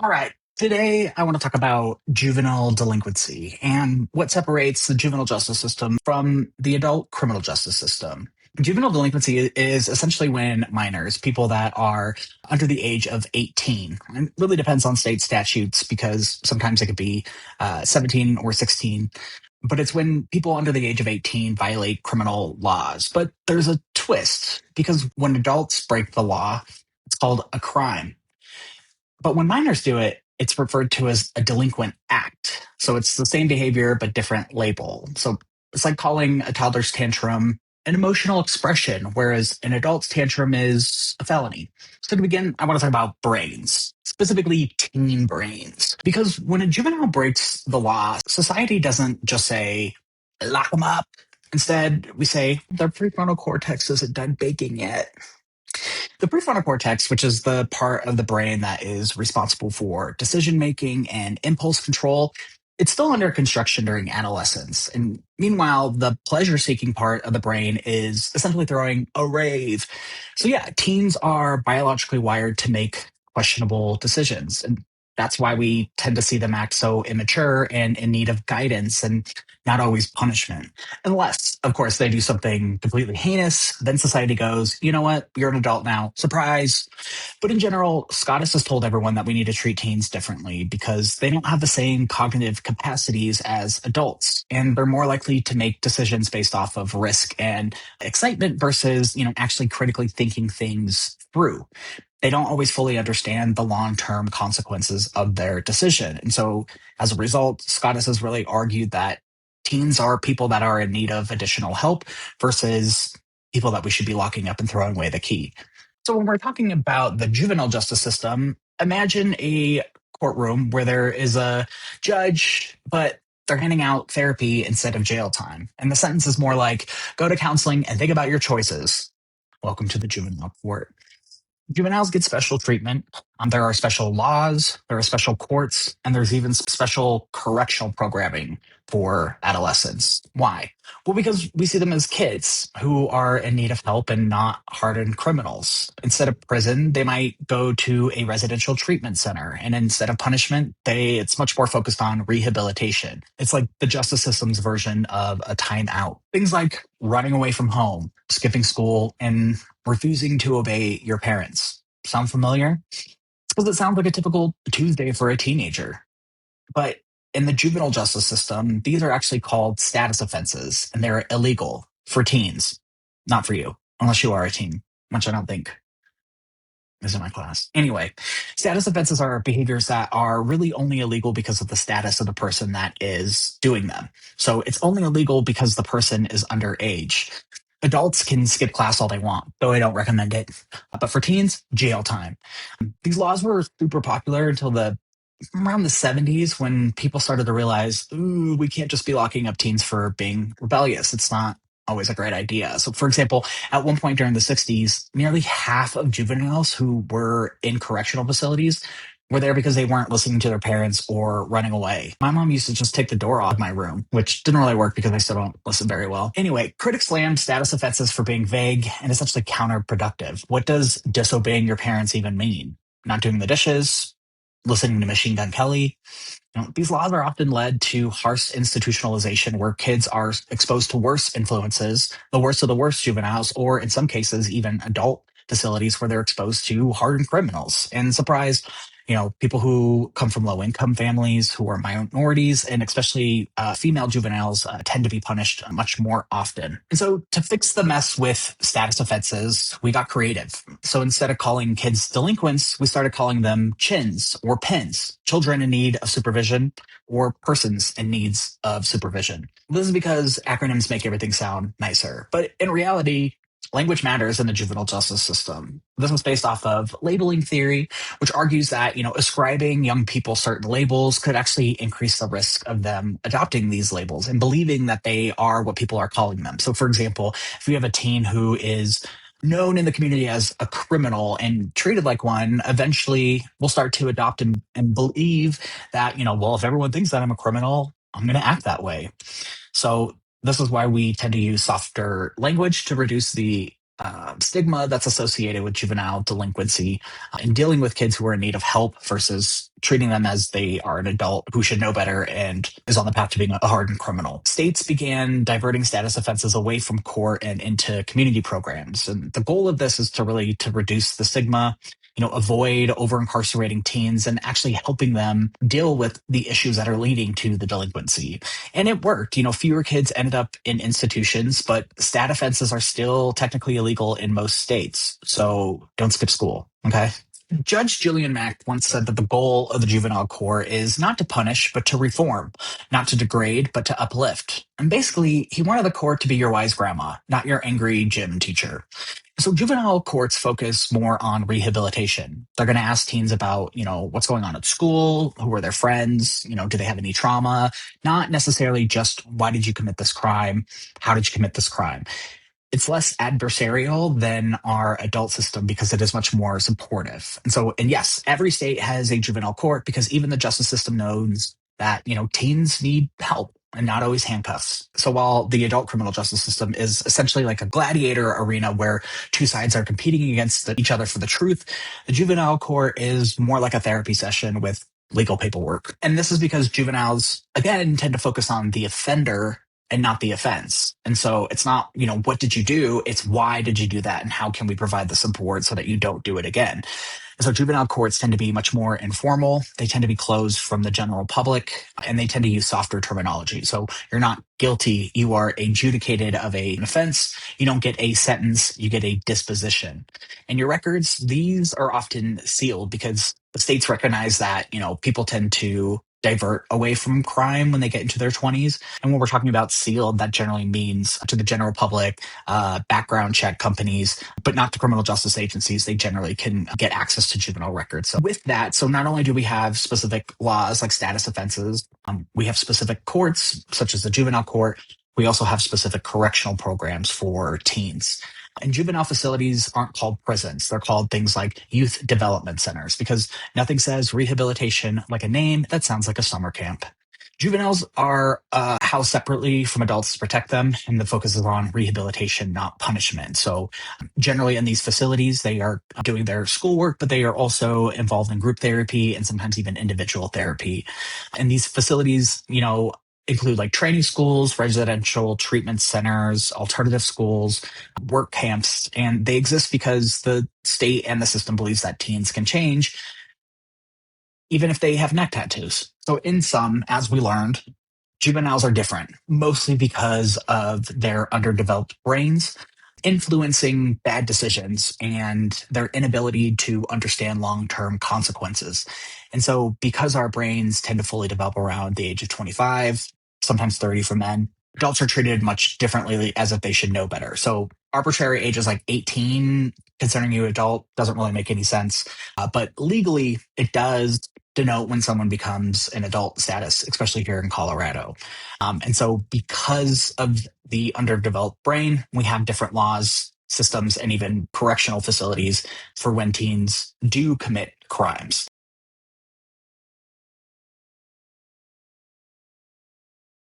All right. Today, I want to talk about juvenile delinquency and what separates the juvenile justice system from the adult criminal justice system. Juvenile delinquency is essentially when minors, people that are under the age of 18, and it really depends on state statutes because sometimes it could be 17 or 16, but it's when people under the age of 18 violate criminal laws. But there's a twist because when adults break the law, it's called a crime. But when minors do it, it's referred to as a delinquent act. So it's the same behavior, but different label. So it's like calling a toddler's tantrum an emotional expression, whereas an adult's tantrum is a felony. So to begin, I want to talk about brains, specifically teen brains. Because when a juvenile breaks the law, society doesn't just say, lock them up. Instead, we say, their prefrontal cortex isn't done baking yet. The prefrontal cortex, which is the part of the brain that is responsible for decision making and impulse control, it's still under construction during adolescence. And meanwhile, the pleasure seeking part of the brain is essentially throwing a rave. So, yeah, teens are biologically wired to make questionable decisions. And that's why we tend to see them act so immature and in need of guidance and not always punishment. Unless, of course, they do something completely heinous, then society goes, you know what, you're an adult now, surprise. But in general, Scottus has told everyone that we need to treat teens differently because they don't have the same cognitive capacities as adults, and they're more likely to make decisions based off of risk and excitement versus, actually critically thinking things through. They don't always fully understand the long-term consequences of their decision. And so as a result, Scottus has really argued that teens are people that are in need of additional help versus people that we should be locking up and throwing away the key. So when we're talking about the juvenile justice system, imagine a courtroom where there is a judge, but they're handing out therapy instead of jail time. And the sentence is more like, go to counseling and think about your choices. Welcome to the juvenile court. Juveniles get special treatment. There are special laws, there are special courts, and there's even special correctional programming for adolescents. Why? Well, because we see them as kids who are in need of help and not hardened criminals. Instead of prison, they might go to a residential treatment center. And instead of punishment, it's much more focused on rehabilitation. It's like the justice system's version of a timeout. Things like running away from home, skipping school, and refusing to obey your parents. Sound familiar? It's because it sounds like a typical Tuesday for a teenager. But in the juvenile justice system, these are actually called status offenses, and they're illegal for teens. Not for you, unless you are a teen, which I don't think is in my class. Anyway, status offenses are behaviors that are really only illegal because of the status of the person that is doing them. So it's only illegal because the person is underage. Adults can skip class all they want, though I don't recommend it. But for teens, jail time. These laws were super popular until the around the 70s when people started to realize, ooh, we can't just be locking up teens for being rebellious. It's not always a great idea. So, for example, at one point during the 60s, nearly half of juveniles who were in correctional facilities were there because they weren't listening to their parents or running away. My mom used to just take the door off my room, which didn't really work because I still don't listen very well. Anyway, critics slammed status offenses for being vague and essentially counterproductive. What does disobeying your parents even mean? Not doing the dishes, listening to Machine Gun Kelly. These laws are often led to harsh institutionalization where kids are exposed to worse influences, the worst of the worst juveniles, or in some cases, even adult facilities where they're exposed to hardened criminals. And surprise, people who come from low income families, who are minorities, and especially female juveniles tend to be punished much more often. And so to fix the mess with status offenses, we got creative. So instead of calling kids delinquents, we started calling them chins or pins, children in need of supervision or persons in needs of supervision. This is because acronyms make everything sound nicer. But in reality, language matters in the juvenile justice system. This was based off of labeling theory, which argues that, ascribing young people certain labels could actually increase the risk of them adopting these labels and believing that they are what people are calling them. So, for example, if you have a teen who is known in the community as a criminal and treated like one, eventually we'll start to adopt and believe that, well, if everyone thinks that I'm a criminal, I'm going to act that way. So this is why we tend to use softer language to reduce the stigma that's associated with juvenile delinquency and dealing with kids who are in need of help versus treating them as they are an adult who should know better and is on the path to being a hardened criminal. States began diverting status offenses away from court and into community programs. And the goal of this is to reduce the stigma, avoid over incarcerating teens and actually helping them deal with the issues that are leading to the delinquency. And it worked. Fewer kids ended up in institutions, but stat offenses are still technically illegal in most states. So don't skip school. Okay. Judge Julian Mack once said that the goal of the juvenile court is not to punish, but to reform, not to degrade, but to uplift. And basically, he wanted the court to be your wise grandma, not your angry gym teacher. So juvenile courts focus more on rehabilitation. They're going to ask teens about, what's going on at school, who are their friends, do they have any trauma, not necessarily just why did you commit this crime, how did you commit this crime. It's less adversarial than our adult system because it is much more supportive. And yes, every state has a juvenile court because even the justice system knows that, teens need help and not always handcuffs. So while the adult criminal justice system is essentially like a gladiator arena where two sides are competing against each other for the truth, the juvenile court is more like a therapy session with legal paperwork. And this is because juveniles, again, tend to focus on the offender and not the offense. And so it's not, what did you do? It's why did you do that? And how can we provide the support so that you don't do it again? And so juvenile courts tend to be much more informal. They tend to be closed from the general public and they tend to use softer terminology. So you're not guilty. You are adjudicated of an offense. You don't get a sentence. You get a disposition. And your records, these are often sealed because the states recognize that, people tend to divert away from crime when they get into their 20s. And when we're talking about sealed, that generally means to the general public, background check companies, but not to criminal justice agencies. They generally can get access to juvenile records. So with that, so not only do we have specific laws like status offenses, we have specific courts such as the juvenile court. We also have specific correctional programs for teens. And juvenile facilities aren't called prisons. They're called things like youth development centers because nothing says rehabilitation like a name that sounds like a summer camp. Juveniles are housed separately from adults to protect them, and the focus is on rehabilitation, not punishment. So generally in these facilities, they are doing their schoolwork, but they are also involved in group therapy and sometimes even individual therapy. And these facilities, include like training schools, residential treatment centers, alternative schools, work camps, and they exist because the state and the system believes that teens can change even if they have neck tattoos. So in sum, as we learned, juveniles are different, mostly because of their underdeveloped brains influencing bad decisions and their inability to understand long-term consequences. And so because our brains tend to fully develop around the age of 25, sometimes 30 for men, adults are treated much differently as if they should know better. So arbitrary ages like 18 considering you adult doesn't really make any sense. But legally, it does denote when someone becomes an adult status, especially here in Colorado. And so because of the underdeveloped brain, we have different laws, systems, and even correctional facilities for when teens do commit crimes.